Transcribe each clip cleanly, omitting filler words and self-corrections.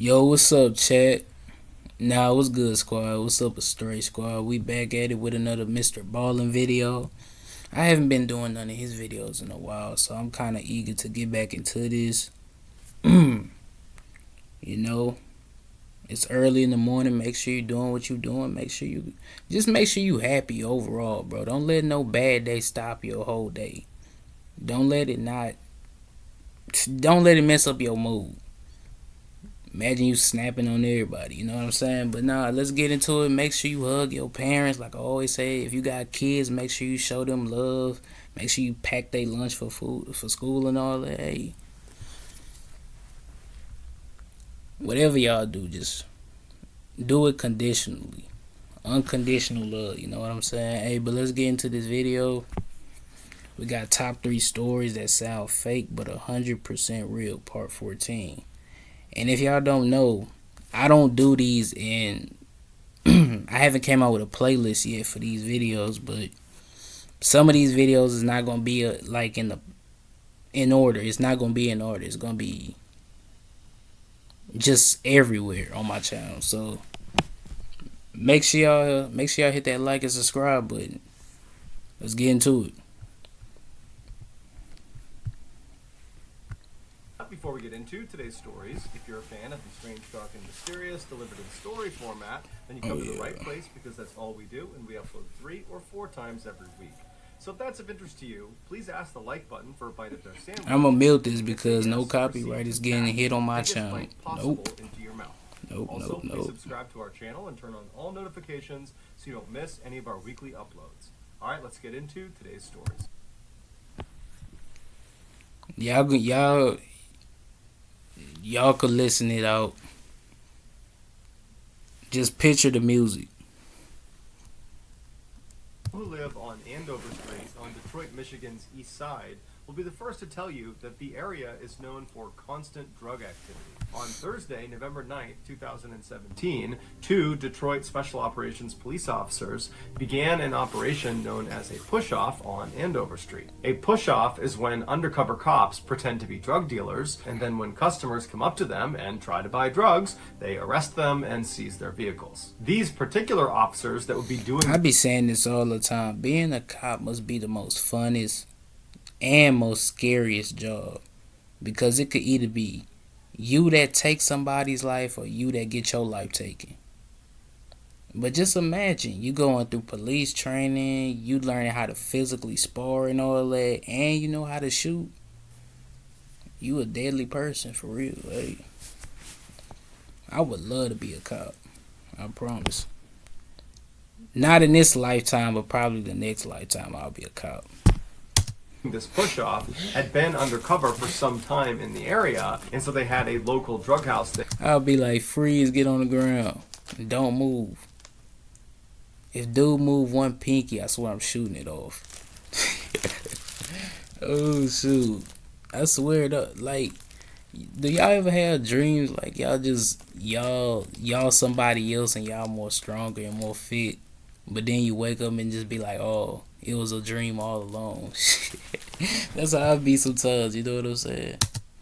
Yo, what's up, chat? Nah, what's good, squad? What's up, a stray squad? We back at it with another Mr. Ballin video. I haven't been doing none of his videos in a while, so I'm kind of eager to get back into this. You know, it's early in the morning. Make sure you're doing what you're doing. Make sure you happy overall, bro. Don't let no bad day stop your whole day. Don't let it not. Don't let it mess up your mood. Imagine you snapping on everybody, you know what I'm saying? But nah, let's get into it. Make sure you hug your parents. Like I always say, if you got kids, make sure you show them love. Make sure you pack their lunch for food for school and all that. Hey, whatever y'all do, just do it conditionally. Unconditional love, you know what I'm saying? Hey, but let's get into this video. We got top 3 stories that sound fake but 100% real, part 14. And if y'all don't know, I don't do these in I haven't came out with a playlist yet for these videos, but some of these videos is not gonna be like in order. It's not gonna be in order. It's gonna be just everywhere on my channel. So make sure y'all hit that like and subscribe button. Let's get into it. Before we get into today's stories, if you're a fan of the strange, dark, and mysterious delivered in story format, then you come to the right place, because that's all we do, and we upload 3 or 4 times every week. So if that's of interest to you, please ask the like button for a bite of their sandwich. I'm gonna mute this because no copyright is getting hit on my channel. Nope. Into your mouth. Nope. Also, Nope. please Nope. subscribe to our channel and turn on all notifications so you don't miss any of our weekly uploads. All right, let's get into today's stories. Y'all could listen it out. Just picture the music. Who live on Andover Street on Detroit, Michigan's east side will be the first to tell you that the area is known for constant drug activity. On Thursday, November 9th, 2017, 2 Detroit Special Operations police officers began an operation known as a push-off on Andover Street. A push-off is when undercover cops pretend to be drug dealers, and then when customers come up to them and try to buy drugs, they arrest them and seize their vehicles. These particular officers that would be doing... I be saying this all the time. Being a cop must be the most funnest and most scariest job, because it could either be you that take somebody's life or you that get your life taken. But just imagine you going through police training, you learning how to physically spar and all that, and you know how to shoot. You a deadly person for real. Hey, I would love to be a cop, I promise. Not in this lifetime, but probably the next lifetime I'll be a cop. This push-off had been undercover for some time in the area, and so they had a local drug house that... I'll be like, freeze, get on the ground, and don't move. If dude move one pinky, I swear I'm shooting it off. Oh shoot, I swear to, like, do y'all ever have dreams like y'all somebody else and y'all more stronger and more fit, but then you wake up and just be like, oh, it was a dream all along. That's how I be sometimes, you know what I'm saying?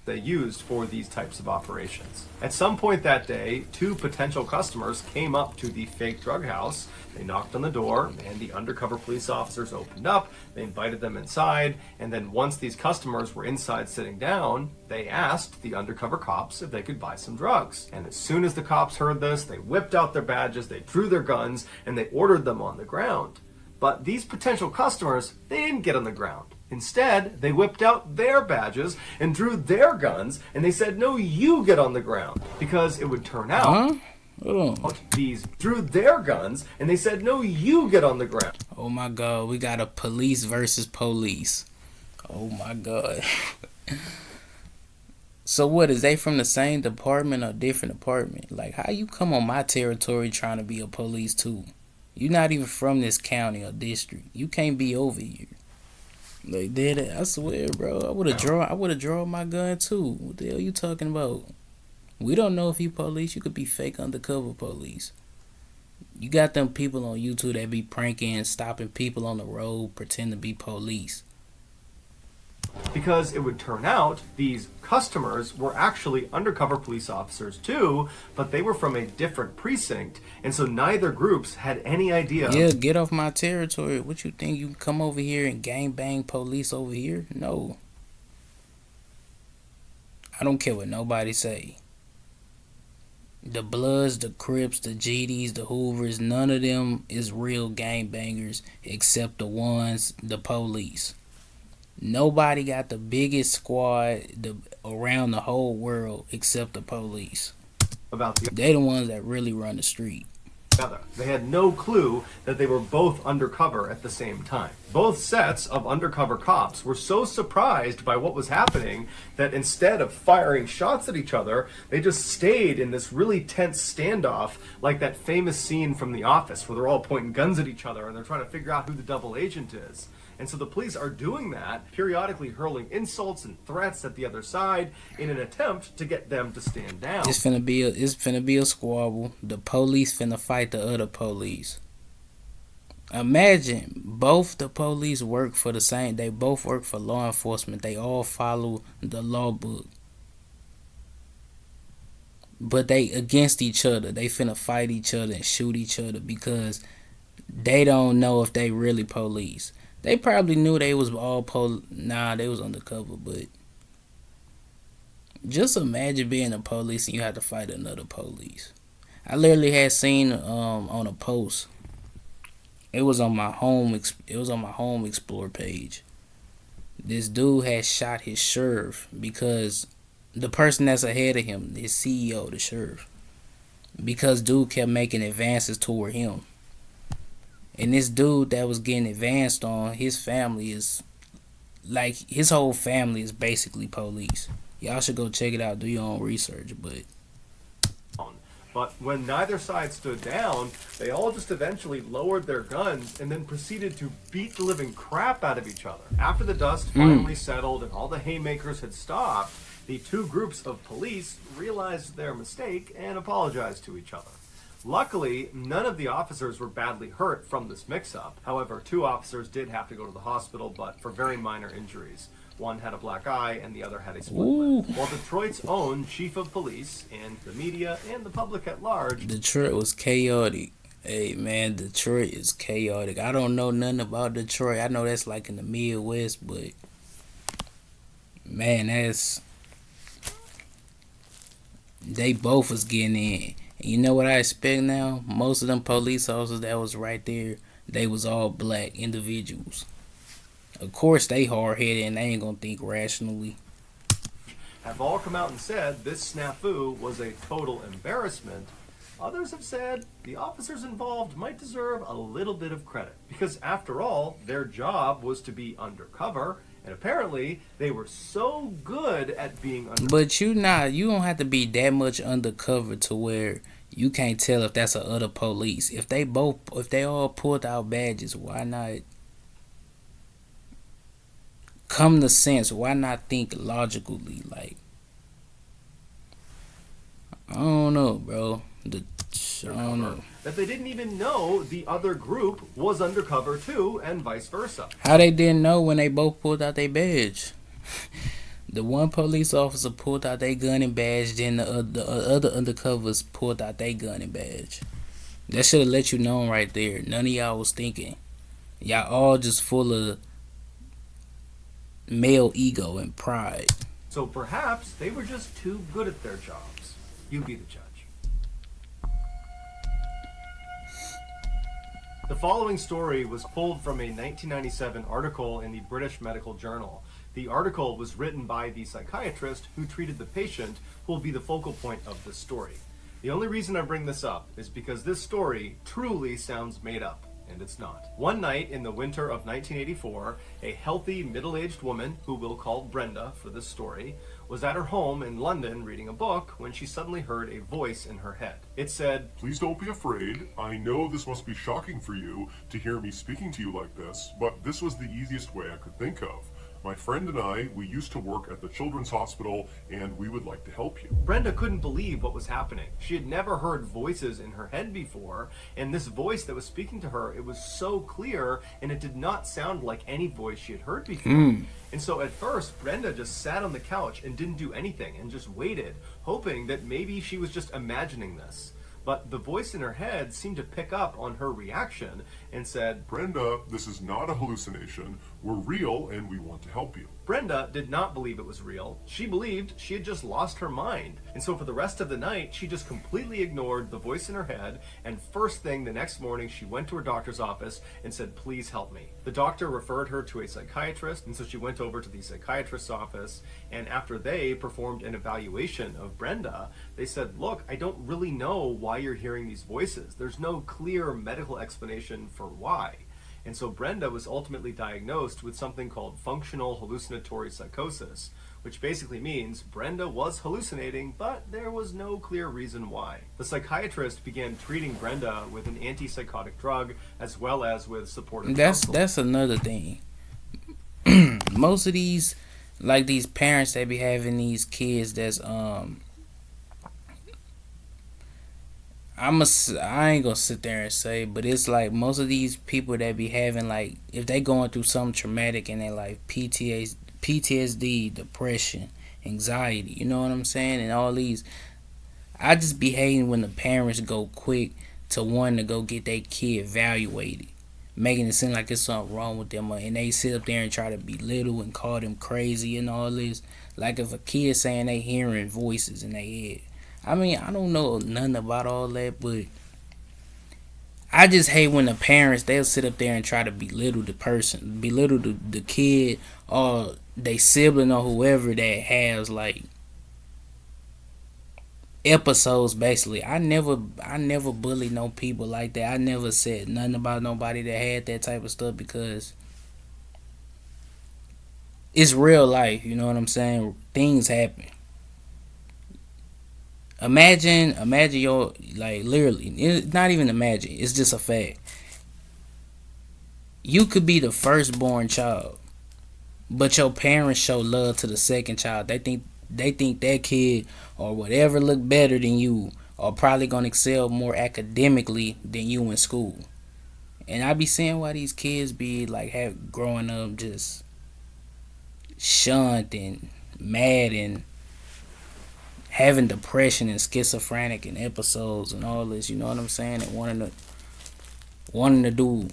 They used for these types of operations. At some point that day, 2 potential customers came up to the fake drug house. They knocked on the door, and the undercover police officers opened up. They invited them inside, and then once these customers were inside sitting down, they asked the undercover cops if they could buy some drugs. And as soon as the cops heard this, they whipped out their badges, they drew their guns, and they ordered them on the ground. But these potential customers, they didn't get on the ground. Instead, they whipped out their badges and drew their guns, and they said, no, you get on the ground. Because it would turn out, these drew their guns, and they said, no, you get on the ground. Oh my God, we got a police versus police. Oh my God. So what, is they from the same department or different department? Like, how you come on my territory trying to be a police too? You're not even from this county or district. You can't be over here. Like that, I swear, bro. I would have drawn my gun too. What the hell you talking about? We don't know if you police. You could be fake undercover police. You got them people on YouTube that be pranking, stopping people on the road, pretend to be police. because it would turn out these customers were actually undercover police officers too, but they were from a different precinct, and so neither groups had any idea. Yeah, get off my territory. What you think, you can come over here and gang bang police over here? No. I don't care what nobody say. The Bloods, the Crips, the GDs, the Hoovers, none of them is real gangbangers except the police. Nobody got the biggest squad around the whole world except the police. They the ones that really run the street. They had no clue that they were both undercover at the same time. Both sets of undercover cops were so surprised by what was happening that instead of firing shots at each other, they just stayed in this really tense standoff, like that famous scene from The Office where they're all pointing guns at each other and they're trying to figure out who the double agent is. And so the police are doing that, periodically hurling insults and threats at the other side in an attempt to get them to stand down. It's finna be a squabble. The police finna fight the other police. Imagine both the police work for the same. They both work for law enforcement. They all follow the law book. But they against each other. They finna fight each other and shoot each other because they don't know if they really police. They probably knew they was all they was undercover, but just imagine being a police and you have to fight another police. I literally had seen on a post. It was on my home explore page. This dude had shot his sheriff because the person that's ahead of him, his CEO, the sheriff, because dude kept making advances toward him. And this dude that was getting advanced on, his family is like, his whole family is basically police. Y'all should go check it out, do your own research, But when neither side stood down, they all just eventually lowered their guns and then proceeded to beat the living crap out of each other. After the dust finally settled and all the haymakers had stopped, the two groups of police realized their mistake and apologized to each other. Luckily, none of the officers were badly hurt from this mix-up. However, two officers did have to go to the hospital, but for very minor injuries. One had a black eye and the other had a split lip. While Detroit's own chief of police and the media and the public at large... Detroit was chaotic. Hey man, Detroit is chaotic. I don't know nothing about Detroit. I know that's like in the Midwest, but man, they both was getting in. And you know what I expect now? Most of them police officers that was right there, they was all black individuals. Of course they hard-headed and they ain't gonna think rationally. Have all come out and said this snafu was a total embarrassment. Others have said the officers involved might deserve a little bit of credit because after all, their job was to be undercover. And apparently, they were so good at being undercover. But you don't have to be that much undercover to where you can't tell if that's a other police. If they all pulled out badges, why not come to sense? Why not think logically? Like, I don't know, bro. I don't know. That they didn't even know the other group was undercover too, and vice versa. How they didn't know when they both pulled out their badge? The one police officer pulled out their gun and badge, then the other undercovers pulled out their gun and badge. That should have let you know right there. None of y'all was thinking. Y'all all just full of male ego and pride. So perhaps they were just too good at their jobs. You be the judge. The following story was pulled from a 1997 article in the British Medical Journal. The article was written by the psychiatrist who treated the patient who will be the focal point of this story. The only reason I bring this up is because this story truly sounds made up, and it's not. One night in the winter of 1984, a healthy middle-aged woman, who we'll call Brenda for this story, was at her home in London reading a book when she suddenly heard a voice in her head. It said, "Please don't be afraid. I know this must be shocking for you to hear me speaking to you like this, but this was the easiest way I could think of. My friend and I, we used to work at the Children's Hospital, and we would like to help you. Brenda couldn't believe what was happening. She had never heard voices in her head before, and this voice that was speaking to her, it was so clear, and it did not sound like any voice she had heard before. And so at first, Brenda just sat on the couch and didn't do anything and just waited, hoping that maybe she was just imagining this. But the voice in her head seemed to pick up on her reaction and said, Brenda, this is not a hallucination. We're real, and we want to help you. Brenda did not believe it was real. She believed she had just lost her mind. And so for the rest of the night, she just completely ignored the voice in her head. And first thing the next morning, she went to her doctor's office and said, please help me. The doctor referred her to a psychiatrist. And so she went over to the psychiatrist's office. And after they performed an evaluation of Brenda, they said, look, I don't really know why you're hearing these voices. There's no clear medical explanation for why. And so Brenda was ultimately diagnosed with something called functional hallucinatory psychosis, which basically means Brenda was hallucinating, but there was no clear reason why. The psychiatrist began treating Brenda with an antipsychotic drug as well as with supportive counseling. That's another thing. Most of these, like these parents that be having these kids that's I ain't gonna sit there and say, but it's like most of these people that be having, like, if they going through something traumatic in their life, PTSD, depression, anxiety, you know what I'm saying, and all these, I just be hating when the parents go quick to want to go get their kid evaluated, making it seem like it's something wrong with them, and they sit up there and try to belittle and call them crazy and all this. Like if a kid saying they hearing voices in their head. I mean, I don't know nothing about all that, but I just hate when the parents, they'll sit up there and try to belittle the person, belittle the kid or they sibling or whoever that has like episodes. Basically, I never bullied no people like that. I never said nothing about nobody that had that type of stuff because it's real life. You know what I'm saying? Things happen. Imagine your, like, literally, it's not even imagine, it's just a fact. You could be the firstborn child, but your parents show love to the second child. They think that kid or whatever look better than you or probably gonna excel more academically than you in school. And I be seeing why these kids be like growing up just shunned and mad and having depression and schizophrenic and episodes and all this, you know what I'm saying, and wanting to do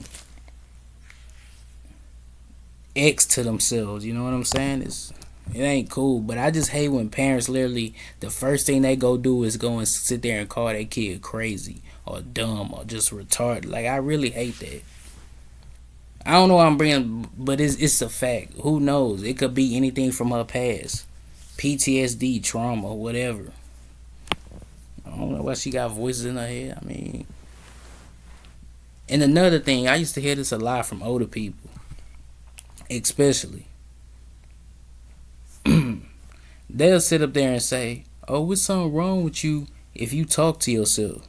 X to themselves, you know what I'm saying? It ain't cool, but I just hate when parents literally, the first thing they go do is go and sit there and call their kid crazy or dumb or just retarded. Like, I really hate that. I don't know what I'm bringing, but it's a fact. Who knows? It could be anything from her past. PTSD, trauma, whatever. I don't know why she got voices in her head. I mean, and another thing, I used to hear this a lot from older people, especially. They'll sit up there and say, "Oh, what's something wrong with you if you talk to yourself?"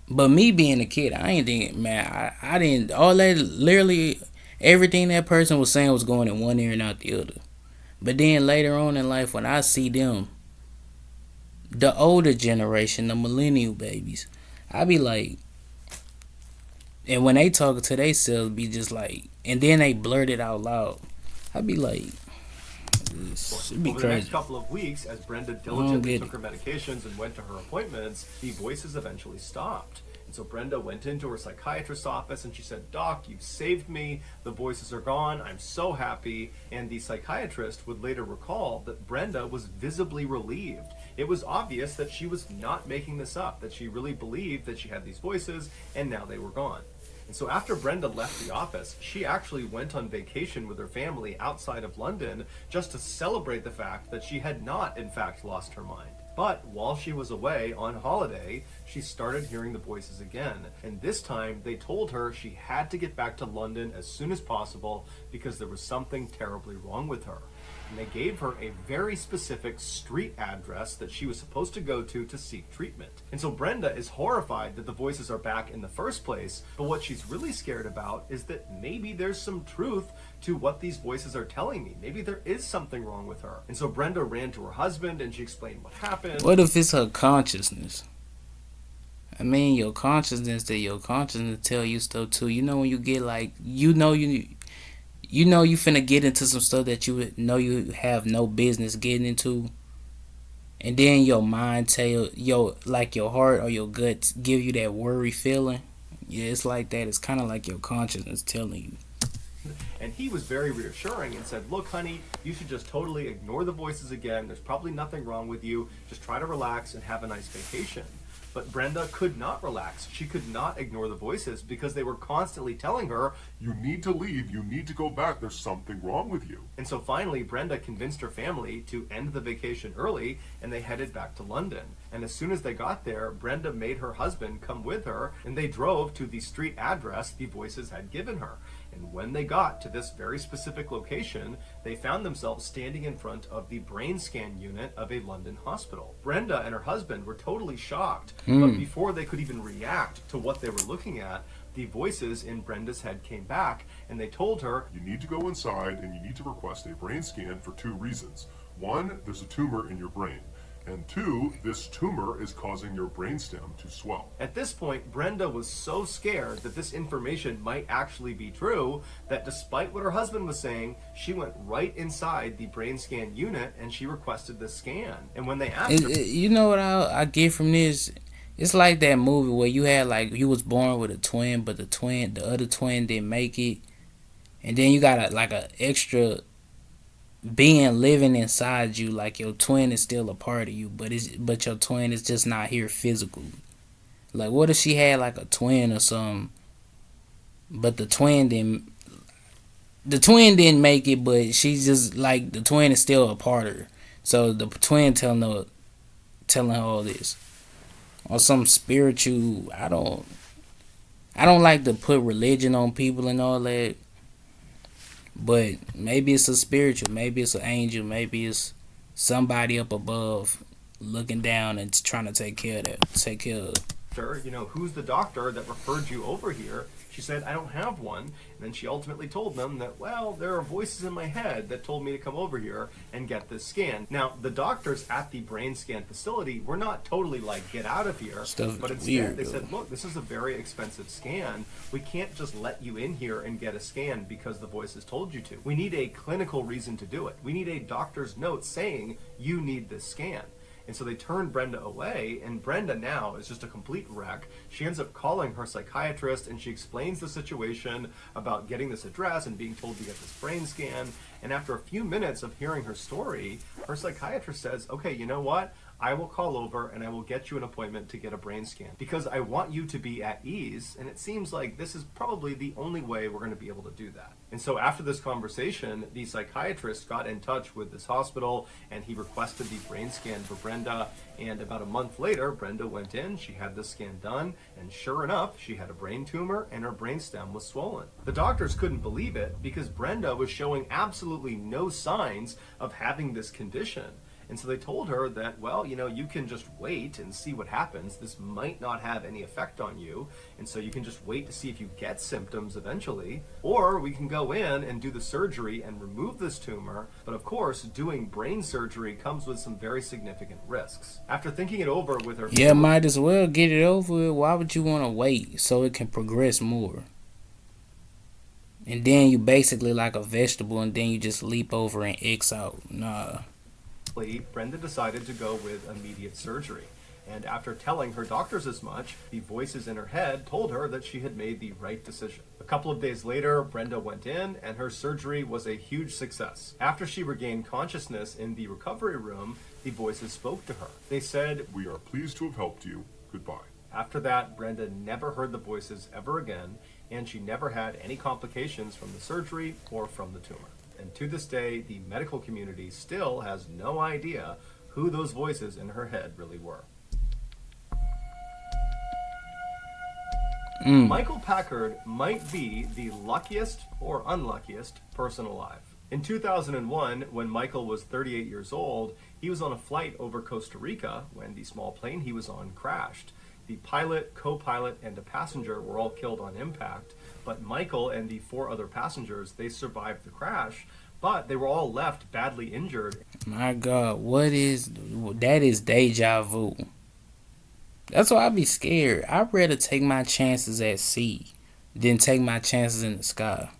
But me being a kid, I ain't thinking, man. I didn't. All that, literally, everything that person was saying was going in one ear and out the other. But then later on in life, when I see them, the older generation, the millennial babies, I be like, and when they talk to themselves, be just like, and then they blurt it out loud. I be like, it'd be Over crazy. the next couple of weeks, as Brenda diligently took her medications and went to her appointments, the voices eventually stopped. And so Brenda went into her psychiatrist's office and she said, "Doc, you've saved me. The voices are gone. I'm so happy." And the psychiatrist would later recall that Brenda was visibly relieved. It was obvious that she was not making this up, that she really believed that she had these voices and now they were gone. And so after Brenda left the office, she actually went on vacation with her family outside of London just to celebrate the fact that she had not, in fact, lost her mind. But while she was away on holiday, she started hearing the voices again. And this time, they told her she had to get back to London as soon as possible because there was something terribly wrong with her. and they gave her a very specific street address that she was supposed to go to seek treatment. And so Brenda is horrified that the voices are back in the first place, but what she's really scared about is that maybe there's some truth to what these voices are telling me. Maybe there is something wrong with her. And so Brenda ran to her husband and she explained what happened. What if it's her consciousness? I mean, your consciousness tell you stuff too. You know when you get like, you finna get into some stuff that you know you have no business getting into, and then your mind tell your heart or your gut give you that worry feeling. Yeah, it's like that. It's kind of like your consciousness telling you. And he was very reassuring and said, look, honey, you should just totally ignore the voices again. There's probably nothing wrong with you. Just try to relax and have a nice vacation. But Brenda could not relax. She could not ignore the voices because they were constantly telling her, You need to leave. You need to go back. There's something wrong with you. and so finally Brenda convinced her family to end the vacation early, and they headed back to London. And as soon as they got there, Brenda made her husband come with her, and they drove to the street address the voices had given her. And when they got to this very specific location, they found themselves standing in front of the brain scan unit of a London hospital. Brenda and her husband were totally shocked, but before they could even react to what they were looking at, the voices in Brenda's head came back, and they told her, You need to go inside and you need to request a brain scan for 2 reasons. 1, there's a tumor in your brain. And 2, this tumor is causing your brainstem to swell. At this point, Brenda was so scared that this information might actually be true that despite what her husband was saying, she went right inside the brain scan unit and she requested the scan. And when they asked her, You know what I get from this? It's like that movie where you had like you was born with a twin, but the other twin didn't make it, and then you got a extra being living inside you, like your twin is still a part of you, but your twin is just not here physically. Like, what if she had like a twin or something, but the twin didn't make it, but she's just like the twin is still a part of her. So the twin telling her all this, or some spiritual. I don't like to put religion on people and all that. But maybe it's a spiritual, maybe it's an angel, maybe it's somebody up above looking down and trying to take care of who's the doctor that referred you over here? She said, I don't have one. And then she ultimately told them that, well, there are voices in my head that told me to come over here and get this scan. Now, the doctors at the brain scan facility were not totally like, get out of here. But instead, they said, look, this is a very expensive scan. We can't just let you in here and get a scan because the voices told you to. We need a clinical reason to do it. We need a doctor's note saying you need this scan. And so they turned Brenda away, and Brenda now is just a complete wreck. She ends up calling her psychiatrist, and she explains the situation about getting this address and being told to get this brain scan. And after a few minutes of hearing her story, her psychiatrist says, okay, you know what? I will call over and I will get you an appointment to get a brain scan because I want you to be at ease, and it seems like this is probably the only way we're going to be able to do that. And so after this conversation, the psychiatrist got in touch with this hospital and he requested the brain scan for Brenda, and about a month later, Brenda went in, she had the scan done, and sure enough, she had a brain tumor and her brainstem was swollen. The doctors couldn't believe it because Brenda was showing absolutely no signs of having this condition. And so they told her that, well, you can just wait and see what happens. This might not have any effect on you. And so you can just wait to see if you get symptoms eventually. Or we can go in and do the surgery and remove this tumor. But of course, doing brain surgery comes with some very significant risks. After thinking it over with her... Yeah, might as well get it over with. Why would you want to wait so it can progress more? And then you basically like a vegetable and then you just leap over and X out. Nah. Brenda decided to go with immediate surgery. And after telling her doctors as much, the voices in her head told her that she had made the right decision. A couple of days later, Brenda went in and her surgery was a huge success. After she regained consciousness in the recovery room, the voices spoke to her. They said, We are pleased to have helped you. Goodbye. After that, Brenda never heard the voices ever again, and she never had any complications from the surgery or from the tumor. And to this day, the medical community still has no idea who those voices in her head really were. Michael Packard might be the luckiest or unluckiest person alive. In 2001, when Michael was 38 years old, he was on a flight over Costa Rica when the small plane he was on crashed. The pilot, co-pilot, and a passenger were all killed on impact, but Michael and the 4 other passengers, they survived the crash, but they were all left badly injured. My God, that is deja vu. That's why I be scared. I'd rather take my chances at sea than take my chances in the sky.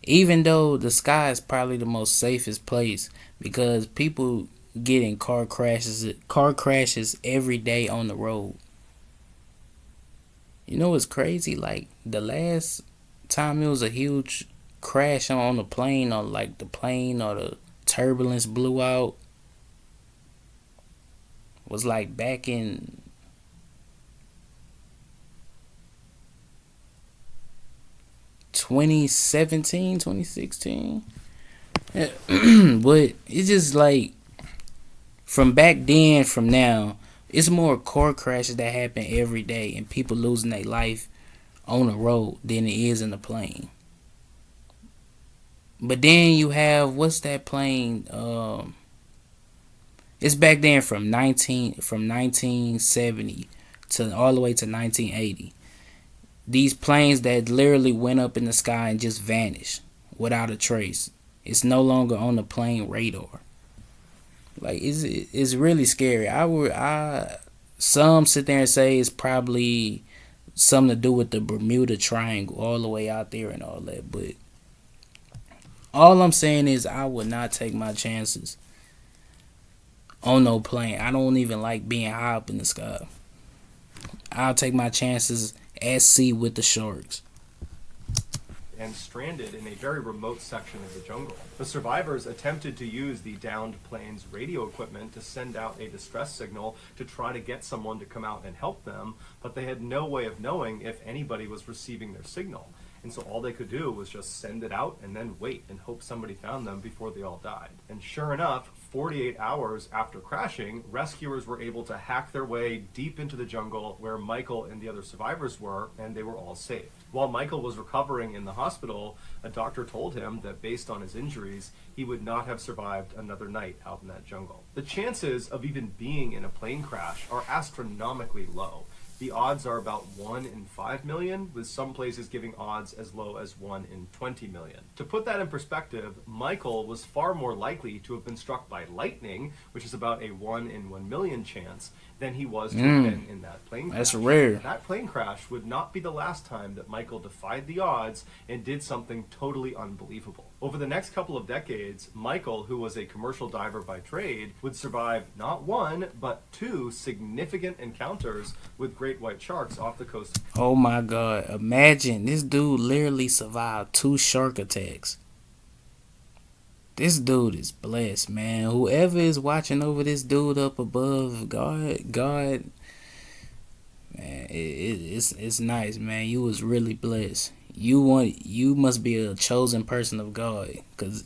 Even though the sky is probably the most safest place because people get in car crashes every day on the road. You know what's crazy? Like the last time it was a huge crash on the plane, or like the plane or the turbulence blew out, was like back in 2017, 2016. Yeah. But it's just like from back then, from now, it's more car crashes that happen every day and people losing their life on the road than it is in the plane. But then you have, what's that plane? It's back then from 1970 to all the way to 1980. These planes that literally went up in the sky and just vanished without a trace. It's no longer on the plane radar. Like it's really scary. Some sit there and say it's probably something to do with the Bermuda Triangle all the way out there and all that. But all I'm saying is I would not take my chances on no plane. I don't even like being high up in the sky. I'll take my chances at sea with the sharks. And stranded in a very remote section of the jungle. The survivors attempted to use the downed plane's radio equipment to send out a distress signal to try to get someone to come out and help them, but they had no way of knowing if anybody was receiving their signal. And so all they could do was just send it out and then wait and hope somebody found them before they all died. And sure enough, 48 hours after crashing, rescuers were able to hack their way deep into the jungle where Michael and the other survivors were, and they were all saved. While Michael was recovering in the hospital, a doctor told him that based on his injuries, he would not have survived another night out in that jungle. The chances of even being in a plane crash are astronomically low. The odds are about 1 in 5 million, with some places giving odds as low as 1 in 20 million. To put that in perspective, Michael was far more likely to have been struck by lightning, which is about a 1 in 1 million chance, than he was to have been in that plane crash. That's rare. That plane crash would not be the last time that Michael defied the odds and did something totally unbelievable. Over the next couple of decades, Michael, who was a commercial diver by trade, would survive not 1, but 2 significant encounters with great white sharks off the coast. Oh my God. Imagine this dude literally survived 2 shark attacks. This dude is blessed, man. Whoever is watching over this dude up above, God, man, it's nice, man. You was really blessed. You must be a chosen person of God, cause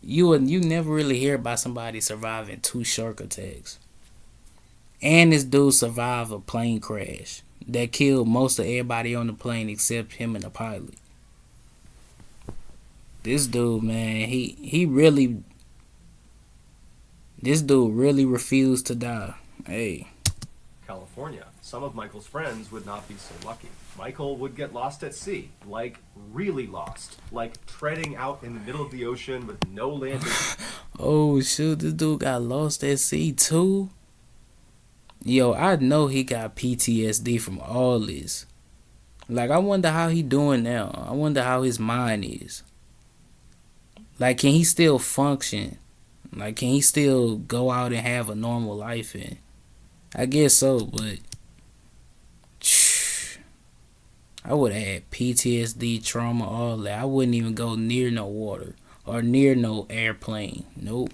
you never really hear about somebody surviving 2 shark attacks. And this dude survived a plane crash that killed most of everybody on the plane except him and the pilot. This dude, man, this dude really refused to die. Hey. California. Some of Michael's friends would not be so lucky. Michael would get lost at sea, like really lost, like treading out in the middle of the ocean with no landing. Oh shoot, this dude got lost at sea too? Yo, I know he got PTSD from all this. Like, I wonder how he doing now. I wonder how his mind is. Like, can he still function? Like, can he still go out and have a normal life? And I guess so, but I would have had PTSD, trauma, all that. I wouldn't even go near no water or near no airplane. Nope.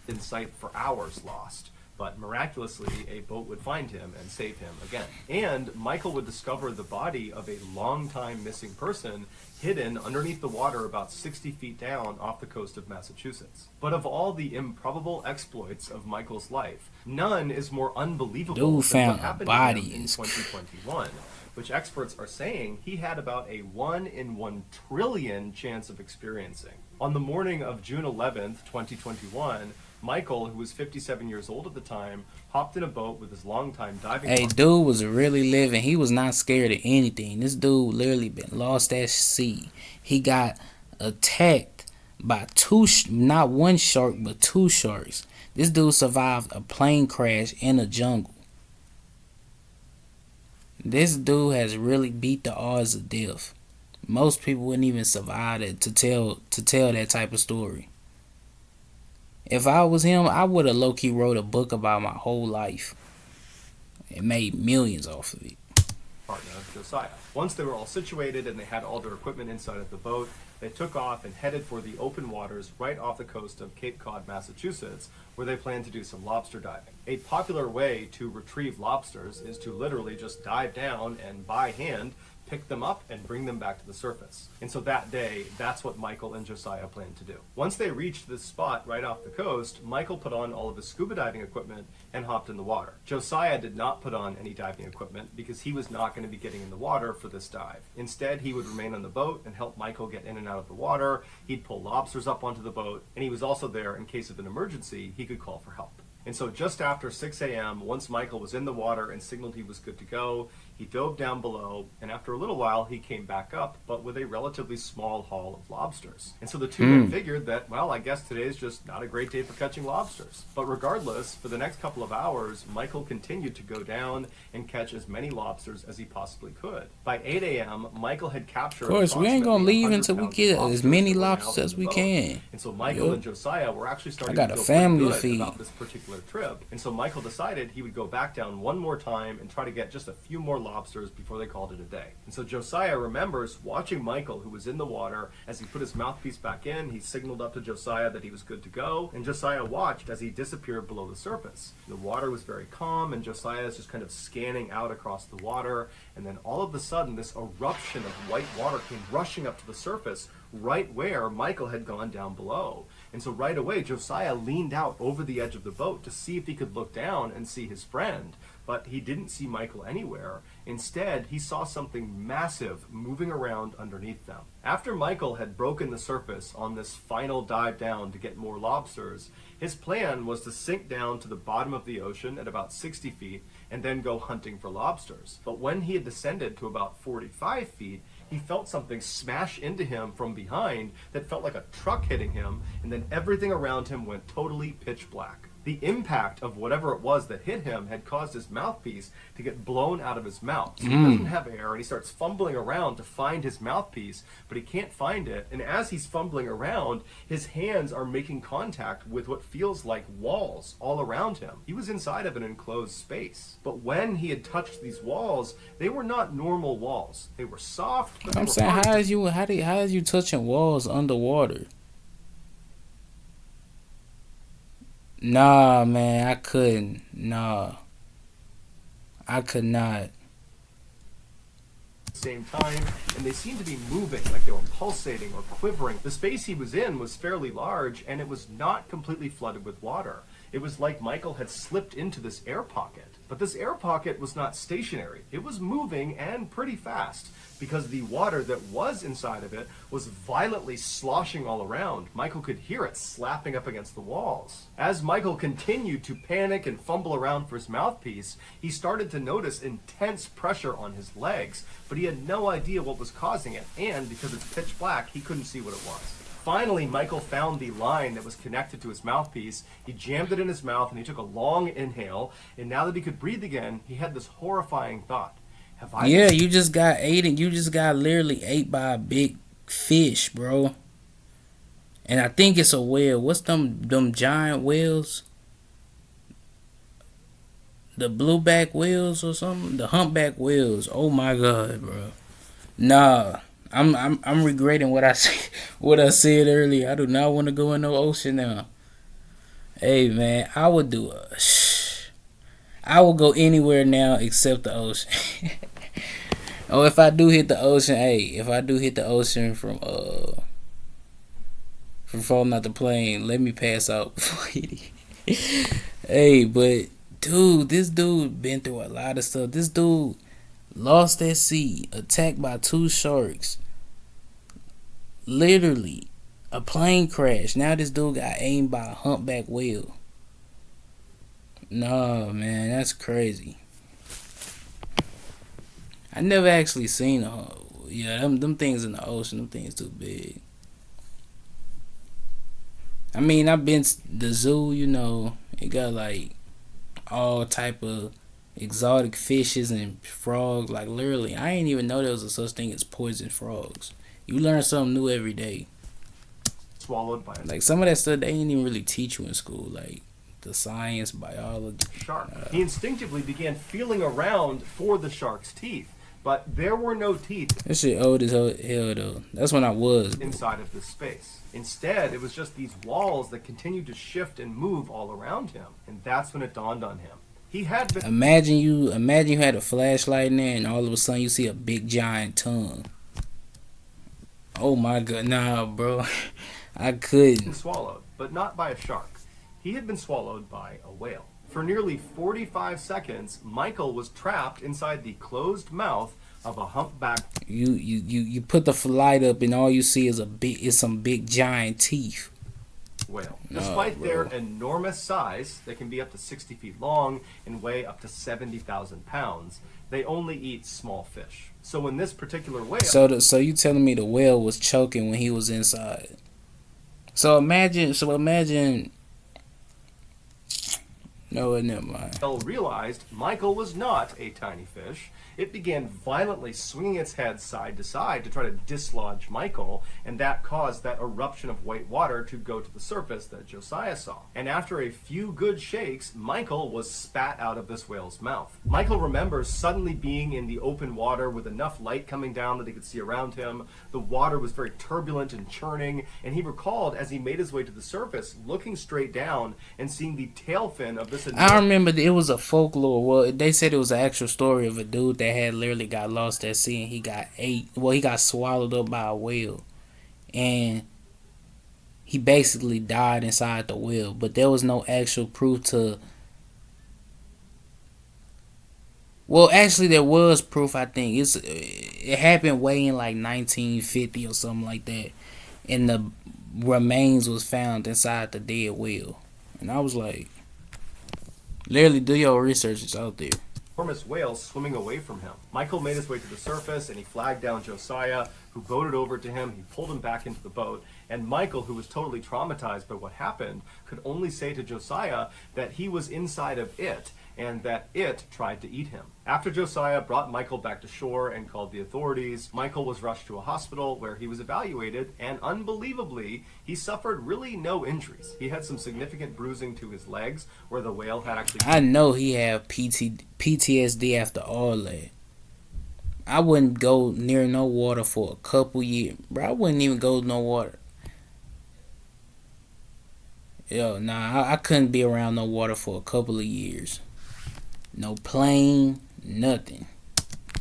In sight for hours lost. But miraculously, a boat would find him and save him again. And Michael would discover the body of a long-time missing person hidden underneath the water about 60 feet down off the coast of Massachusetts. But of all the improbable exploits of Michael's life, none is more unbelievable Dude than found what happened a to body him in 2021, which experts are saying he had about a 1 in 1 trillion chance of experiencing. On the morning of June 11th, 2021, Michael, who was 57 years old at the time, hopped in a boat with his longtime diving Hey, partner. dude was really living. He was not scared of anything. This dude literally been lost at sea. He got attacked by not one shark, but two sharks. This dude survived a plane crash in a jungle. This dude has really beat the odds of death. Most people wouldn't even survive it to tell that type of story. If I was him, I would have low-key wrote a book about my whole life and made millions off of it. Partner, Josiah. Once they were all situated and they had all their equipment inside of the boat, they took off and headed for the open waters right off the coast of Cape Cod, Massachusetts, where they planned to do some lobster diving. A popular way to retrieve lobsters is to literally just dive down and by hand pick them up and bring them back to the surface. And so that day, that's what Michael and Josiah planned to do. Once they reached this spot right off the coast, Michael put on all of his scuba diving equipment and hopped in the water. Josiah did not put on any diving equipment because he was not going to be getting in the water for this dive. Instead, he would remain on the boat and help Michael get in and out of the water. He'd pull lobsters up onto the boat, and he was also there in case of an emergency. He could call for help. And so just after 6 a.m., once Michael was in the water and signaled he was good to go, he dove down below, and after a little while, he came back up, but with a relatively small haul of lobsters. And so the two men figured that, well, I guess today's just not a great day for catching lobsters. But regardless, for the next couple of hours, Michael continued to go down and catch as many lobsters as he possibly could. By 8 a.m., Michael had captured Of course, we ain't gonna leave until we get as many lobsters lobsters as we can. And so Michael and Josiah were actually starting I got to a feel family pretty to good feed. about this particular trip. And so Michael decided he would go back down one more time and try to get just a few more lobsters before they called it a day. And so Josiah remembers watching Michael, who was in the water, as he put his mouthpiece back in. He signaled up to Josiah that he was good to go, and Josiah watched as he disappeared below the surface. The water was very calm, and Josiah is just kind of scanning out across the water, and then all of a sudden this eruption of white water came rushing up to the surface right where Michael had gone down below. And so right away, Josiah leaned out over the edge of the boat to see if he could look down and see his friend. But he didn't see Michael anywhere. Instead, he saw something massive moving around underneath them. After Michael had broken the surface on this final dive down to get more lobsters, his plan was to sink down to the bottom of the ocean at about 60 feet and then go hunting for lobsters. But when he had descended to about 45 feet, he felt something smash into him from behind that felt like a truck hitting him, and then everything around him went totally pitch black. The impact of whatever it was that hit him had caused his mouthpiece to get blown out of his mouth. So he doesn't have air, and he starts fumbling around to find his mouthpiece, but he can't find it. And as he's fumbling around, his hands are making contact with what feels like walls all around him. He was inside of an enclosed space. But when he had touched these walls, they were not normal walls. They were soft, but they I'm were saying, hard. how is you touching walls underwater? Nah, man, I couldn't. Nah, I could not. The same time, and they seemed to be moving, like they were pulsating or quivering. The space he was in was fairly large, and it was not completely flooded with water. It was like Michael had slipped into this air pocket. But this air pocket was not stationary. It was moving, and pretty fast, because the water that was inside of it was violently sloshing all around. Michael could hear it slapping up against the walls. As Michael continued to panic and fumble around for his mouthpiece, he started to notice intense pressure on his legs, but he had no idea what was causing it, and because it's pitch black, he couldn't see what it was. Finally, Michael found the line that was connected to his mouthpiece. He jammed it in his mouth and he took a long inhale. And now that he could breathe again, he had this horrifying thought. Yeah, you just got ate, and you just got literally ate by a big fish, bro. And I think it's a whale. What's them giant whales? The blueback whales or something? The humpback whales. Oh my god, bro. Nah. I'm regretting what I said earlier. I do not want to go in no ocean now. Hey man, I would go anywhere now except the ocean. Oh, if I do hit the ocean from falling out the plane, let me pass out before I hit it. Hey, but dude, this dude been through a lot of stuff. This dude lost at sea, attacked by two sharks. Literally A plane crash. Now this dude got aimed by a humpback whale. No, man, that's crazy. I never actually seen a them things in the ocean. Them things too big. I mean, I've been to the zoo. It got like all type of exotic fishes and frogs. Like literally, I ain't even know there was a such thing as poison frogs. You learn something new every day. Swallowed by like some of that stuff they ain't even really teach you in school, like the science, biology. Shark. He instinctively began feeling around for the shark's teeth, but there were no teeth. That shit old as hell though. That's when I was inside of this space. Instead, it was just these walls that continued to shift and move all around him, and that's when it dawned on him. He had been. Imagine you had a flashlight in there, and all of a sudden you see a big giant tongue. Oh my god, nah, bro. I couldn't. Swallowed, but not by a shark. He had been swallowed by a whale. For nearly 45 seconds, Michael was trapped inside the closed mouth of a humpback. You put the light up, and all you see is some big giant teeth. Whale. Despite their enormous size, they can be up to 60 feet long and weigh up to 70,000 pounds. They only eat small fish. So when this particular whale. So you telling me the whale was choking when he was inside? So imagine. No, never mind. Whale realized Michael was not a tiny fish. It began violently swinging its head side to side to try to dislodge Michael, and that caused that eruption of white water to go to the surface that Josiah saw. And after a few good shakes, Michael was spat out of this whale's mouth. Michael remembers suddenly being in the open water with enough light coming down that he could see around him. The water was very turbulent and churning, and he recalled as he made his way to the surface, looking straight down and seeing the tail fin of this. I remember it was a folklore. Well, they said it was an actual story of a dude that had literally got lost at sea, and he got swallowed up by a whale, and he basically died inside the whale. But there was no actual proof to. Well, actually, there was proof. I think it happened way in like 1950 or something like that, and the remains was found inside the dead whale, and I was like, literally, do your research. It's out there. Enormous whale swimming away from him. Michael made his way to the surface and he flagged down Josiah, who boated over to him. He pulled him back into the boat, and Michael, who was totally traumatized by what happened, could only say to Josiah that he was inside of it and that it tried to eat him. After Josiah brought Michael back to shore and called the authorities, Michael was rushed to a hospital where he was evaluated, and unbelievably, he suffered really no injuries. He had some significant bruising to his legs where the whale had actually... I know he had PTSD after all that. I wouldn't go near no water for a couple years. Bro, I wouldn't even go to no water. I couldn't be around no water for a couple of years. No plane, nothing.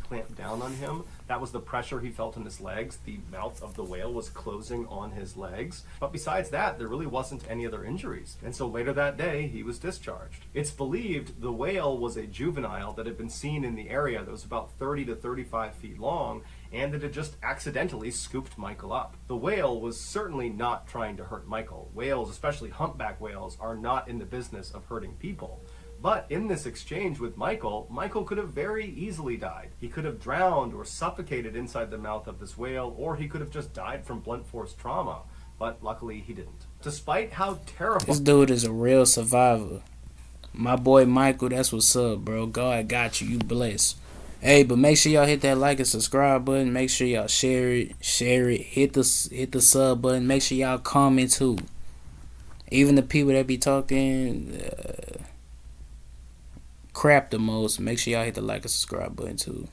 Clamped down on him. That was the pressure he felt in his legs. The mouth of the whale was closing on his legs. But besides that, there really wasn't any other injuries. And so later that day, he was discharged. It's believed the whale was a juvenile that had been seen in the area that was about 30 to 35 feet long, and that had just accidentally scooped Michael up. The whale was certainly not trying to hurt Michael. Whales, especially humpback whales, are not in the business of hurting people. But in this exchange with Michael, Michael could have very easily died. He could have drowned or suffocated inside the mouth of this whale, or he could have just died from blunt force trauma. But luckily, he didn't. Despite how terrifying... This dude is a real survivor. My boy Michael, that's what's up, bro. God got you. You blessed. Hey, but make sure y'all hit that like and subscribe button. Make sure y'all share it. Hit the sub button. Make sure y'all comment too. Even the people that be talking... crap the most, make sure y'all hit the like and subscribe button too.